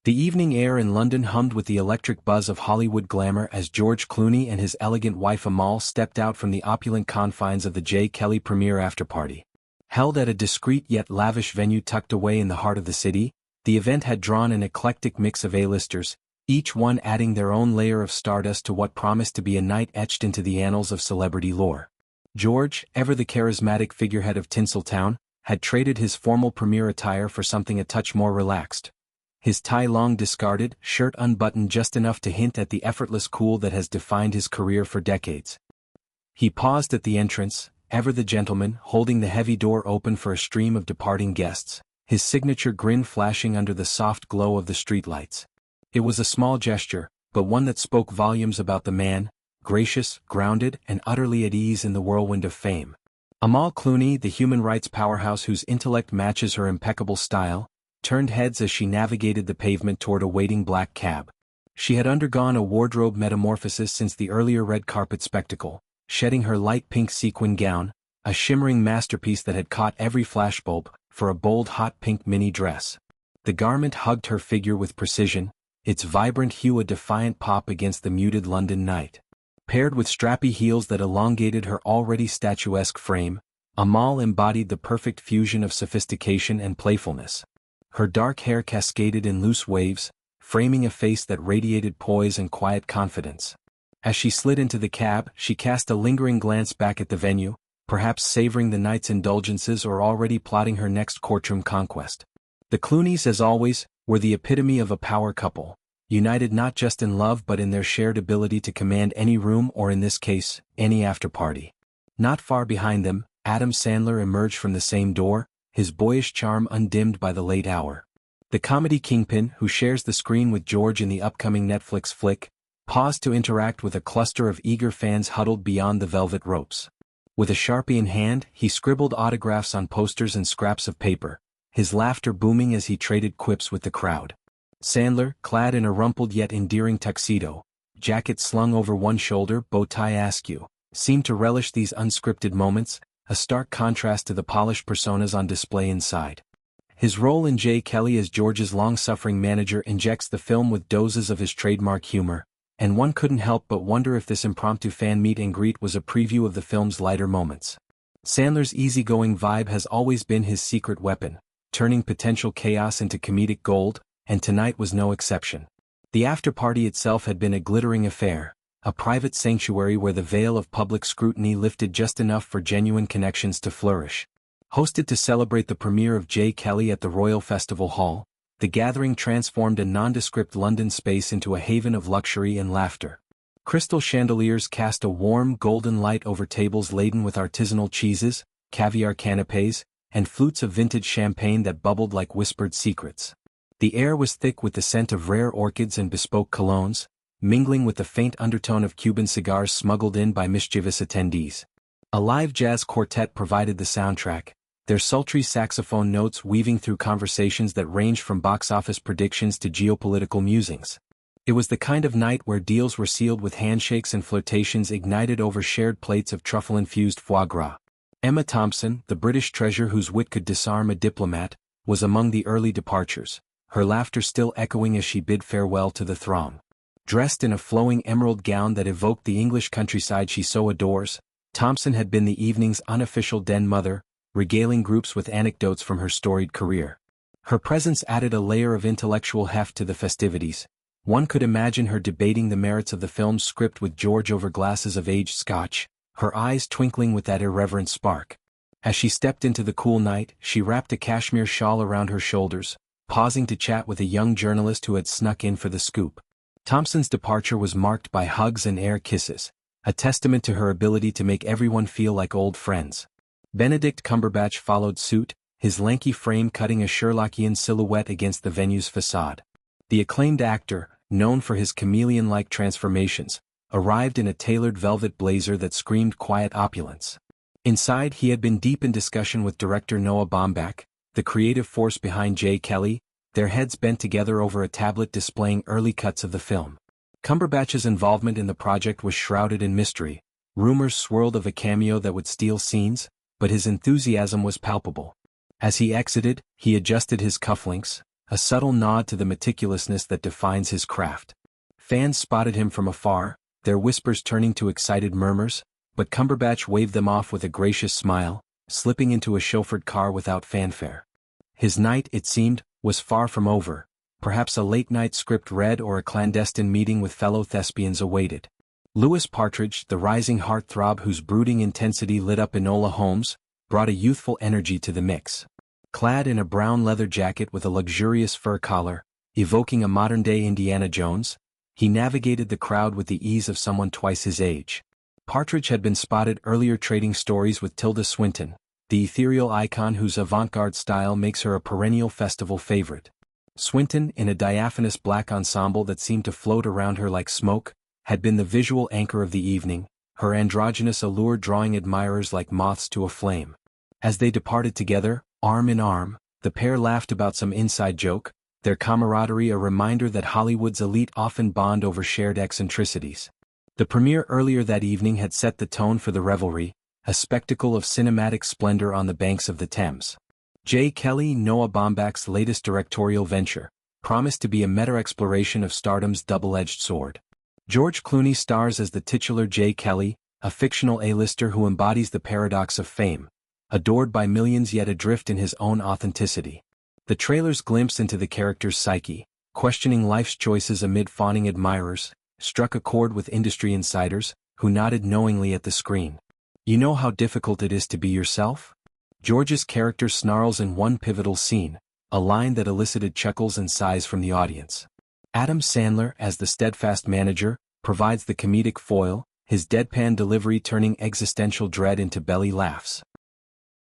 The evening air in London hummed with the electric buzz of Hollywood glamour as George Clooney and his elegant wife Amal stepped out from the opulent confines of the J. Kelly premiere afterparty. Held at a discreet yet lavish venue tucked away in the heart of the city, the event had drawn an eclectic mix of A-listers, each one adding their own layer of stardust to what promised to be a night etched into the annals of celebrity lore. George, ever the charismatic figurehead of Tinseltown, had traded his formal premiere attire for something a touch more relaxed. His tie long discarded, shirt unbuttoned just enough to hint at the effortless cool that has defined his career for decades. He paused at the entrance, ever the gentleman, holding the heavy door open for a stream of departing guests, his signature grin flashing under the soft glow of the streetlights. It was a small gesture, but one that spoke volumes about the man, gracious, grounded, and utterly at ease in the whirlwind of fame. Amal Clooney, the human rights powerhouse whose intellect matches her impeccable style, turned heads as she navigated the pavement toward a waiting black cab. She had undergone a wardrobe metamorphosis since the earlier red carpet spectacle, shedding her light pink sequin gown, a shimmering masterpiece that had caught every flashbulb, for a bold hot pink mini dress. The garment hugged her figure with precision, its vibrant hue a defiant pop against the muted London night. Paired with strappy heels that elongated her already statuesque frame, Amal embodied the perfect fusion of sophistication and playfulness. Her dark hair cascaded in loose waves, framing a face that radiated poise and quiet confidence. As she slid into the cab, she cast a lingering glance back at the venue, perhaps savoring the night's indulgences or already plotting her next courtroom conquest. The Clooneys, as always, were the epitome of a power couple, united not just in love but in their shared ability to command any room or in this case, any afterparty. Not far behind them, Adam Sandler emerged from the same door, his boyish charm undimmed by the late hour. The comedy kingpin, who shares the screen with George in the upcoming Netflix flick, paused to interact with a cluster of eager fans huddled beyond the velvet ropes. With a Sharpie in hand, he scribbled autographs on posters and scraps of paper, his laughter booming as he traded quips with the crowd. Sandler, clad in a rumpled yet endearing tuxedo, jacket slung over one shoulder, bow tie askew, seemed to relish these unscripted moments, a stark contrast to the polished personas on display inside. His role in J. Kelly as George's long-suffering manager injects the film with doses of his trademark humor, and one couldn't help but wonder if this impromptu fan meet and greet was a preview of the film's lighter moments. Sandler's easygoing vibe has always been his secret weapon, turning potential chaos into comedic gold, and tonight was no exception. The after-party itself had been a glittering affair, a private sanctuary where the veil of public scrutiny lifted just enough for genuine connections to flourish. Hosted to celebrate the premiere of J. Kelly at the Royal Festival Hall, the gathering transformed a nondescript London space into a haven of luxury and laughter. Crystal chandeliers cast a warm golden light over tables laden with artisanal cheeses, caviar canapés, and flutes of vintage champagne that bubbled like whispered secrets. The air was thick with the scent of rare orchids and bespoke colognes, mingling with the faint undertone of Cuban cigars smuggled in by mischievous attendees. A live jazz quartet provided the soundtrack, their sultry saxophone notes weaving through conversations that ranged from box office predictions to geopolitical musings. It was the kind of night where deals were sealed with handshakes and flirtations ignited over shared plates of truffle-infused foie gras. Emma Thompson, the British treasure whose wit could disarm a diplomat, was among the early departures, her laughter still echoing as she bid farewell to the throng. Dressed in a flowing emerald gown that evoked the English countryside she so adores, Thompson had been the evening's unofficial den mother, regaling groups with anecdotes from her storied career. Her presence added a layer of intellectual heft to the festivities. One could imagine her debating the merits of the film's script with George over glasses of aged scotch, her eyes twinkling with that irreverent spark. As she stepped into the cool night, she wrapped a cashmere shawl around her shoulders, pausing to chat with a young journalist who had snuck in for the scoop. Thompson's departure was marked by hugs and air kisses, a testament to her ability to make everyone feel like old friends. Benedict Cumberbatch followed suit, his lanky frame cutting a Sherlockian silhouette against the venue's facade. The acclaimed actor, known for his chameleon-like transformations, arrived in a tailored velvet blazer that screamed quiet opulence. Inside, he had been deep in discussion with director Noah Baumbach, the creative force behind J. Kelly, their heads bent together over a tablet displaying early cuts of the film. Cumberbatch's involvement in the project was shrouded in mystery. Rumors swirled of a cameo that would steal scenes, but his enthusiasm was palpable. As he exited, he adjusted his cufflinks, a subtle nod to the meticulousness that defines his craft. Fans spotted him from afar, their whispers turning to excited murmurs, but Cumberbatch waved them off with a gracious smile, slipping into a chauffeured car without fanfare. His night, it seemed, was far from over. Perhaps a late-night script read or a clandestine meeting with fellow thespians awaited. Louis Partridge, the rising heartthrob whose brooding intensity lit up Enola Holmes, brought a youthful energy to the mix. Clad in a brown leather jacket with a luxurious fur collar, evoking a modern-day Indiana Jones, he navigated the crowd with the ease of someone twice his age. Partridge had been spotted earlier trading stories with Tilda Swinton, the ethereal icon whose avant-garde style makes her a perennial festival favorite. Swinton, in a diaphanous black ensemble that seemed to float around her like smoke, had been the visual anchor of the evening, her androgynous allure drawing admirers like moths to a flame. As they departed together, arm in arm, the pair laughed about some inside joke, their camaraderie a reminder that Hollywood's elite often bond over shared eccentricities. The premiere earlier that evening had set the tone for the revelry, a spectacle of cinematic splendor on the banks of the Thames. J. Kelly, Noah Baumbach's latest directorial venture, promised to be a meta-exploration of stardom's double-edged sword. George Clooney stars as the titular J. Kelly, a fictional A-lister who embodies the paradox of fame, adored by millions yet adrift in his own authenticity. The trailer's glimpse into the character's psyche, questioning life's choices amid fawning admirers, struck a chord with industry insiders, who nodded knowingly at the screen. You know how difficult it is to be yourself? George's character snarls in one pivotal scene, a line that elicited chuckles and sighs from the audience. Adam Sandler, as the steadfast manager, provides the comedic foil, his deadpan delivery turning existential dread into belly laughs.